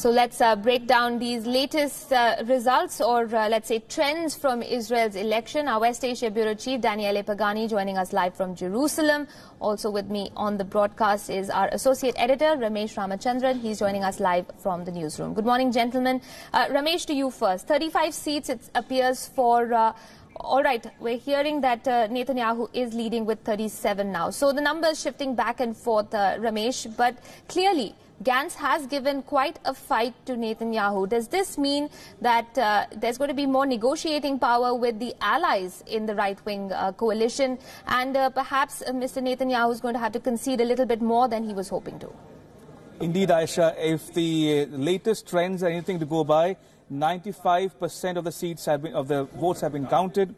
So let's break down these latest results or let's say trends from Israel's election. Our West Asia Bureau Chief Daniele Pagani joining us live from Jerusalem. Also with me on the broadcast is our Associate Editor Ramesh Ramachandran. He's joining us live from the newsroom. Good morning, gentlemen. Ramesh, to you first. 35 seats it appears for... all right, we're hearing that Netanyahu is leading with 37 now. So the numbers shifting back and forth, Ramesh, but clearly Gantz has given quite a fight to Netanyahu. Does this mean that there's going to be more negotiating power with the allies in the right-wing coalition, and perhaps Mr. Netanyahu is going to have to concede a little bit more than he was hoping to? Indeed, Aisha, if the latest trends are anything to go by, 95% of the seats of the votes have been counted.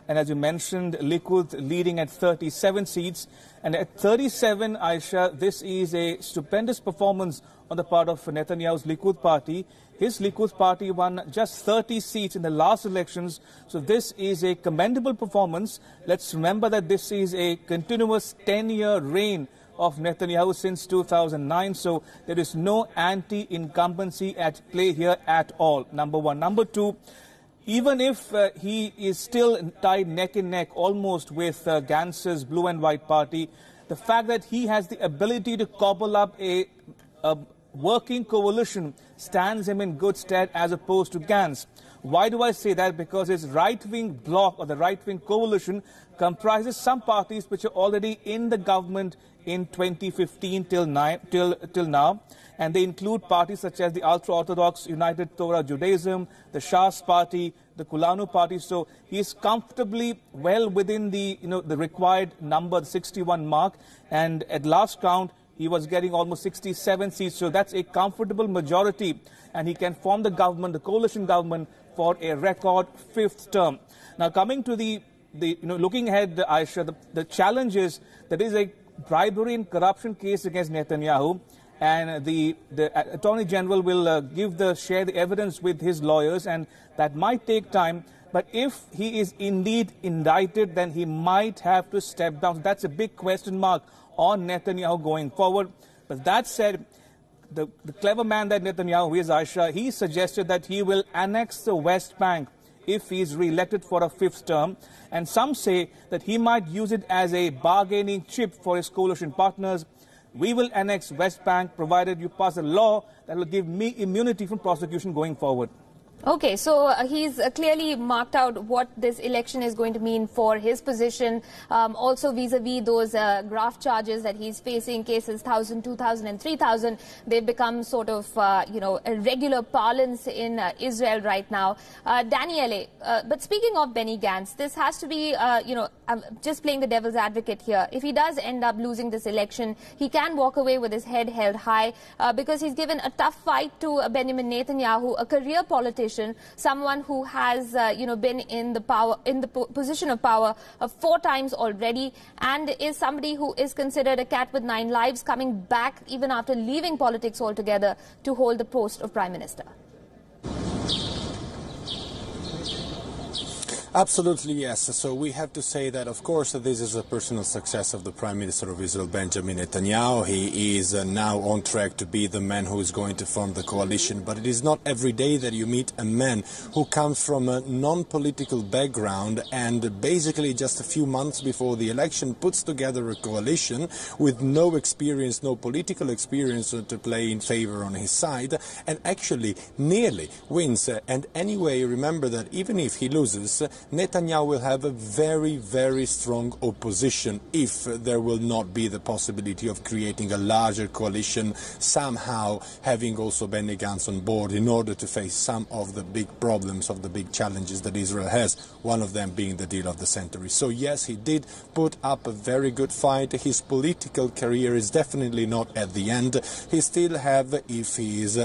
And as you mentioned, Likud leading at 37 seats. And at 37, Aisha, this is a stupendous performance on the part of Netanyahu's Likud party. His Likud party won just 30 seats in the last elections. So this is a commendable performance. Let's remember that this is a continuous 10-year reign of Netanyahu since 2009. So there is no anti-incumbency at play here at all, number one. Number two, even if he is still tied neck and neck almost with Gantz's blue and white party, the fact that he has the ability to cobble up a working coalition stands him in good stead as opposed to Gantz. Why do I say that? Because his right-wing bloc or the right-wing coalition comprises some parties which are already in the government in 2015 till now. And they include parties such as the ultra-Orthodox United Torah Judaism, the Shas party, the Kulanu party. So he is comfortably well within the, the required number, the 61 mark. And at last count, he was getting almost 67 seats. So that's a comfortable majority. And he can form the government, the coalition government, for a record 5th term. Now, coming to the looking ahead, Aisha, the challenge is there is a bribery and corruption case against Netanyahu. And the Attorney General will share the evidence with his lawyers, and that might take time. But if he is indeed indicted, then he might have to step down. So that's a big question mark on Netanyahu going forward. But that said, the clever man that Netanyahu is, Aisha, he suggested that he will annex the West Bank if he is re-elected for a 5th term. And some say that he might use it as a bargaining chip for his coalition partners. We will annex West Bank provided you pass a law that will give me immunity from prosecution going forward. Okay, so he's clearly marked out what this election is going to mean for his position. Also vis-a-vis those graft charges that he's facing, cases 1,000, 2,000 and 3,000. They've become sort of, a regular parlance in Israel right now. Daniele, but speaking of Benny Gantz, this has to be, I'm just playing the devil's advocate here. If he does end up losing this election, he can walk away with his head held high because he's given a tough fight to Benjamin Netanyahu, a career politician, someone who has, been in the position of power 4 times already, and is somebody who is considered a cat with 9 lives, coming back even after leaving politics altogether to hold the post of Prime Minister. Absolutely, yes. So we have to say that, of course, this is a personal success of the Prime Minister of Israel, Benjamin Netanyahu. He is now on track to be the man who is going to form the coalition. But it is not every day that you meet a man who comes from a non-political background and basically just a few months before the election puts together a coalition with no experience, no political experience to play in favor on his side, and actually nearly wins. And anyway, remember that even if he loses, Netanyahu will have a very, very strong opposition if there will not be the possibility of creating a larger coalition, somehow having also Benny Gantz on board in order to face some of the big problems, of the big challenges that Israel has, one of them being the deal of the century. So yes, he did put up a very good fight. His political career is definitely not at the end. He still have, if he is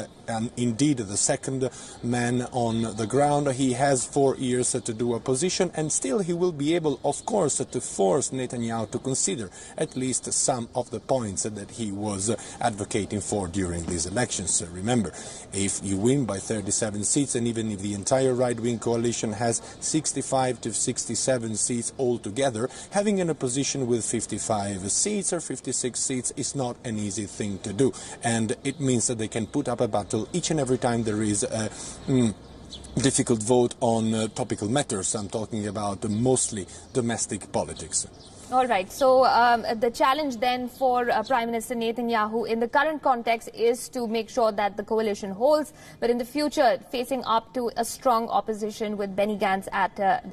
indeed the second man on the ground, he has 4 years to do a position, and still he will be able, of course, to force Netanyahu to consider at least some of the points that he was advocating for during these elections. Remember, if you win by 37 seats, and even if the entire right-wing coalition has 65 to 67 seats altogether, having an opposition with 55 seats or 56 seats is not an easy thing to do, and it means that they can put up a battle each and every time there is a difficult vote on topical matters. I'm talking about mostly domestic politics. All right. So the challenge then for Prime Minister Netanyahu in the current context is to make sure that the coalition holds, but in the future facing up to a strong opposition with Benny Gantz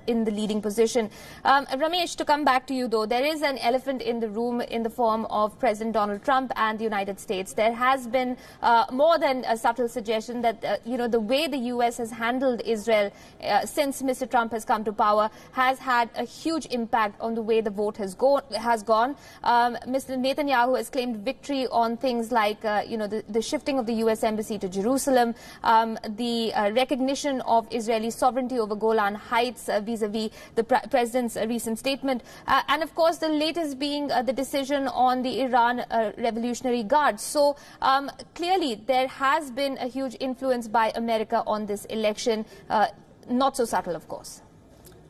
in the leading position. Ramesh, to come back to you though, there is an elephant in the room in the form of President Donald Trump and the United States. There has been more than a subtle suggestion that the way the US has handled Israel since Mr. Trump has come to power has had a huge impact on the way the vote has gone. Mr. Netanyahu has claimed victory on things like, the shifting of the U.S. embassy to Jerusalem, the recognition of Israeli sovereignty over Golan Heights vis-a-vis the president's recent statement, and of course the latest being the decision on the Iran Revolutionary Guard. So clearly there has been a huge influence by America on this election, not so subtle, of course.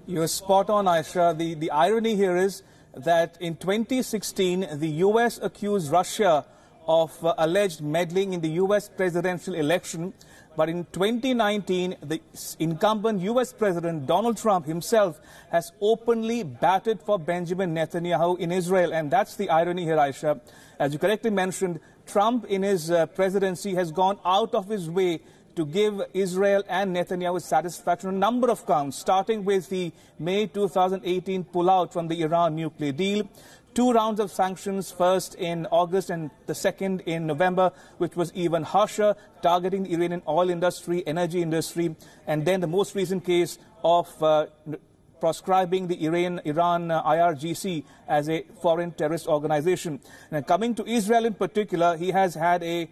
You're spot on, Aisha. The irony here is that in 2016, the U.S. accused Russia of alleged meddling in the U.S. presidential election. But in 2019, the incumbent U.S. President Donald Trump himself has openly batted for Benjamin Netanyahu in Israel. And that's the irony here, Aisha. As you correctly mentioned, Trump in his presidency has gone out of his way to give Israel and Netanyahu satisfaction on a number of counts, starting with the May 2018 pullout from the Iran nuclear deal, 2 rounds of sanctions, first in August and the second in November, which was even harsher, targeting the Iranian oil industry, energy industry, and then the most recent case of proscribing the Iran IRGC as a foreign terrorist organization. And coming to Israel in particular, he has had a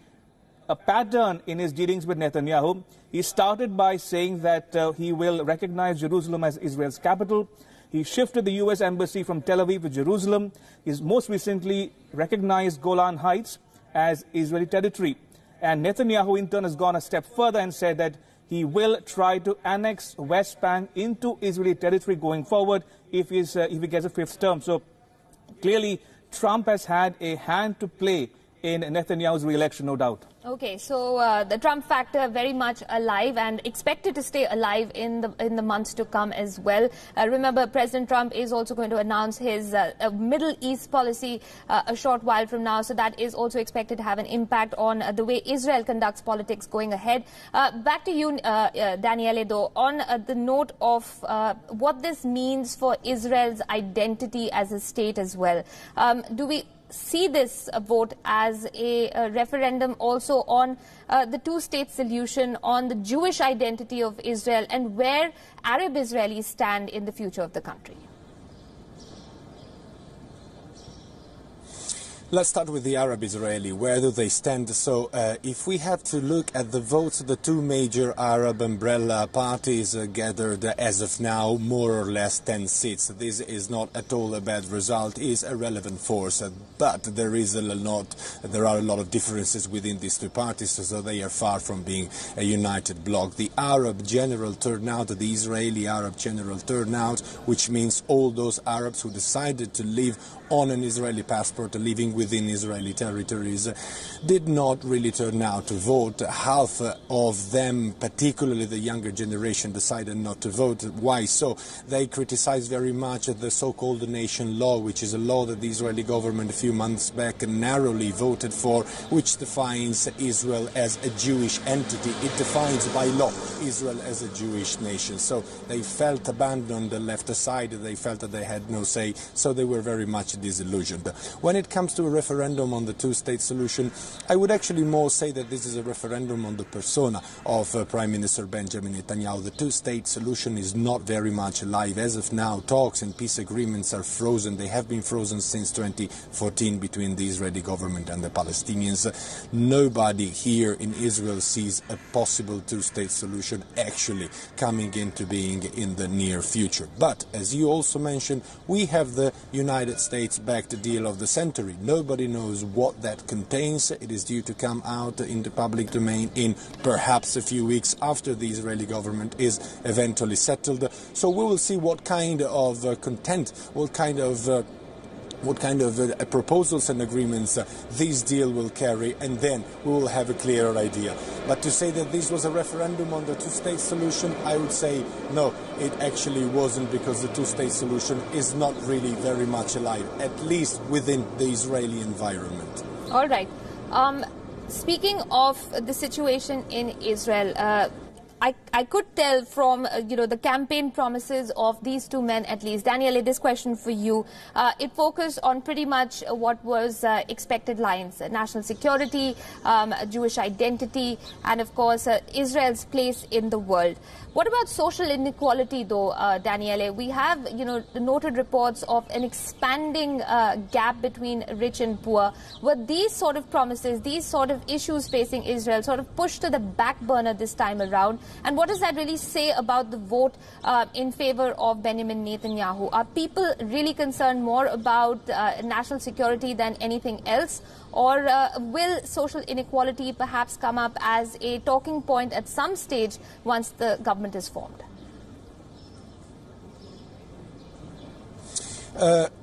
pattern in his dealings with Netanyahu. He started by saying that he will recognize Jerusalem as Israel's capital. He shifted the U.S. embassy from Tel Aviv to Jerusalem. He's most recently recognized Golan Heights as Israeli territory. And Netanyahu in turn has gone a step further and said that he will try to annex West Bank into Israeli territory going forward if he gets a 5th term. So clearly Trump has had a hand to play in Netanyahu's re-election, no doubt. Okay, so the Trump factor very much alive and expected to stay alive in the months to come as well. Remember, President Trump is also going to announce his Middle East policy a short while from now, so that is also expected to have an impact on the way Israel conducts politics going ahead. Back to you, Daniele, though, on the note of what this means for Israel's identity as a state as well. Do we see this vote as a referendum also on the two-state solution, on the Jewish identity of Israel, and where Arab Israelis stand in the future of the country? Let's start with the Arab Israeli. Where do they stand? So if we have to look at the votes, the 2 major Arab umbrella parties gathered as of now more or less 10 seats. This is not at all a bad result, is a relevant force, but there are a lot of differences within these 2 parties, so they are far from being a united bloc. The Arab general turnout, the Israeli Arab general turnout, which means all those Arabs who decided to live on an Israeli passport, living within Israeli territories, did not really turn out to vote. Half of them, particularly the younger generation, decided not to vote. Why so? They criticized very much the so-called nation law, which is a law that the Israeli government a few months back narrowly voted for, which defines Israel as a Jewish entity. It defines by law Israel as a Jewish nation. So they felt abandoned, left aside. They felt that they had no say, so they were very much disillusioned. When it comes to a referendum on the two-state solution, I would actually more say that this is a referendum on the persona of Prime Minister Benjamin Netanyahu. The two-state solution is not very much alive. As of now, talks and peace agreements are frozen. They have been frozen since 2014 between the Israeli government and the Palestinians. Nobody here in Israel sees a possible two-state solution actually coming into being in the near future. But, as you also mentioned, we have the United States-backed deal of the century. Nobody knows what that contains. It is due to come out in the public domain in perhaps a few weeks after the Israeli government is eventually settled. So we will see what kind of content, what kind of proposals and agreements this deal will carry, and then we will have a clearer idea. But to say that this was a referendum on the two-state solution, I would say no, it actually wasn't, because the two-state solution is not really very much alive, at least within the Israeli environment. All right. Speaking of the situation in Israel, I could tell from, the campaign promises of these two men, at least. Daniele, this question for you. It focused on pretty much what was expected lines: national security, Jewish identity, and, of course, Israel's place in the world. What about social inequality, though, Daniele? We have, noted reports of an expanding gap between rich and poor. Were these sort of promises, these sort of issues facing Israel sort of pushed to the back burner this time around? And what does that really say about the vote in favor of Benjamin Netanyahu? Are people really concerned more about national security than anything else? Or will social inequality perhaps come up as a talking point at some stage once the government is formed?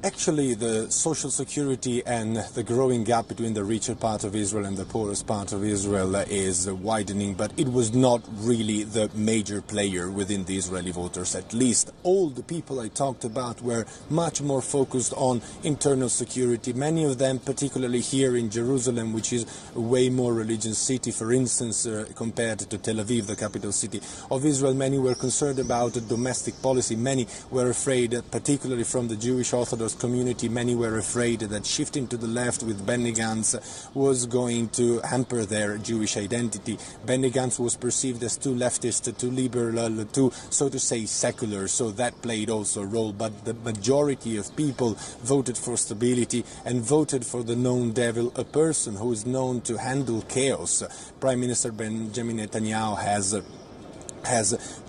Actually, the social security and the growing gap between the richer part of Israel and the poorest part of Israel is widening, but it was not really the major player within the Israeli voters. At least all the people I talked about were much more focused on internal security. Many of them, particularly here in Jerusalem, which is a way more religious city, for instance, compared to Tel Aviv, the capital city of Israel, many were concerned about domestic policy. Many were afraid, particularly from the Jewish Orthodox community, many were afraid that shifting to the left with Benny Gantz was going to hamper their Jewish identity. Benny Gantz was perceived as too leftist, too liberal, too, so to say, secular, so that played also a role. But the majority of people voted for stability and voted for the known devil, a person who is known to handle chaos. Prime Minister Benjamin Netanyahu has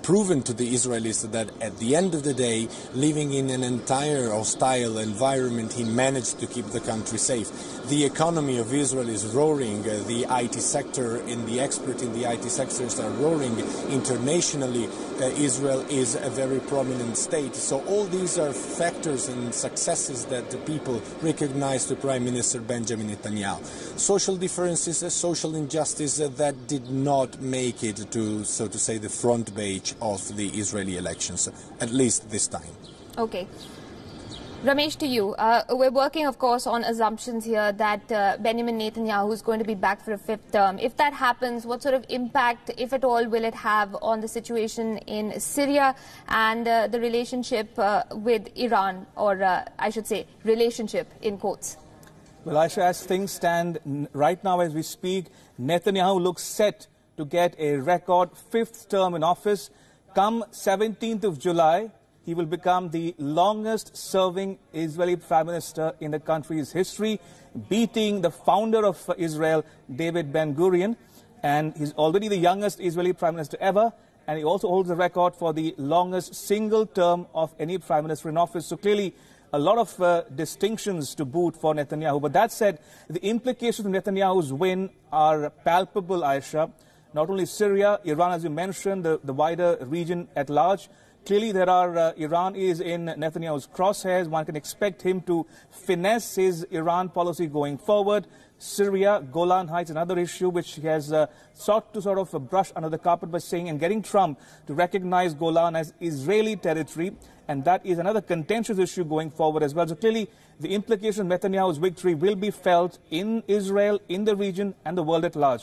proven to the Israelis that at the end of the day, living in an entire hostile environment, he managed to keep the country safe. The economy of Israel is roaring. The IT sector and the experts in the IT sectors are roaring. Internationally, Israel is a very prominent state. So all these are factors and successes that the people recognize to Prime Minister Benjamin Netanyahu. Social differences, social injustice that did not make it to, so to say, the front page of the Israeli elections, at least this time. Okay. Ramesh, to you. We're working, of course, on assumptions here that Benjamin Netanyahu is going to be back for a fifth term. If that happens, what sort of impact, if at all, will it have on the situation in Syria and the relationship with Iran, or I should say, relationship in quotes? Well, Aisha, as things stand right now as we speak, Netanyahu looks set to get a record fifth term in office. Come 17th of July, he will become the longest-serving Israeli Prime Minister in the country's history, beating the founder of Israel, David Ben-Gurion. And he's already the youngest Israeli Prime Minister ever, and he also holds the record for the longest single term of any Prime Minister in office. So clearly, a lot of distinctions to boot for Netanyahu. But that said, the implications of Netanyahu's win are palpable, Aisha. Not only Syria, Iran, as you mentioned, the wider region at large. Clearly, Iran is in Netanyahu's crosshairs. One can expect him to finesse his Iran policy going forward. Syria, Golan Heights, another issue which he has sought to sort of brush under the carpet by saying and getting Trump to recognize Golan as Israeli territory. And that is another contentious issue going forward as well. So clearly, the implication of Netanyahu's victory will be felt in Israel, in the region, and the world at large.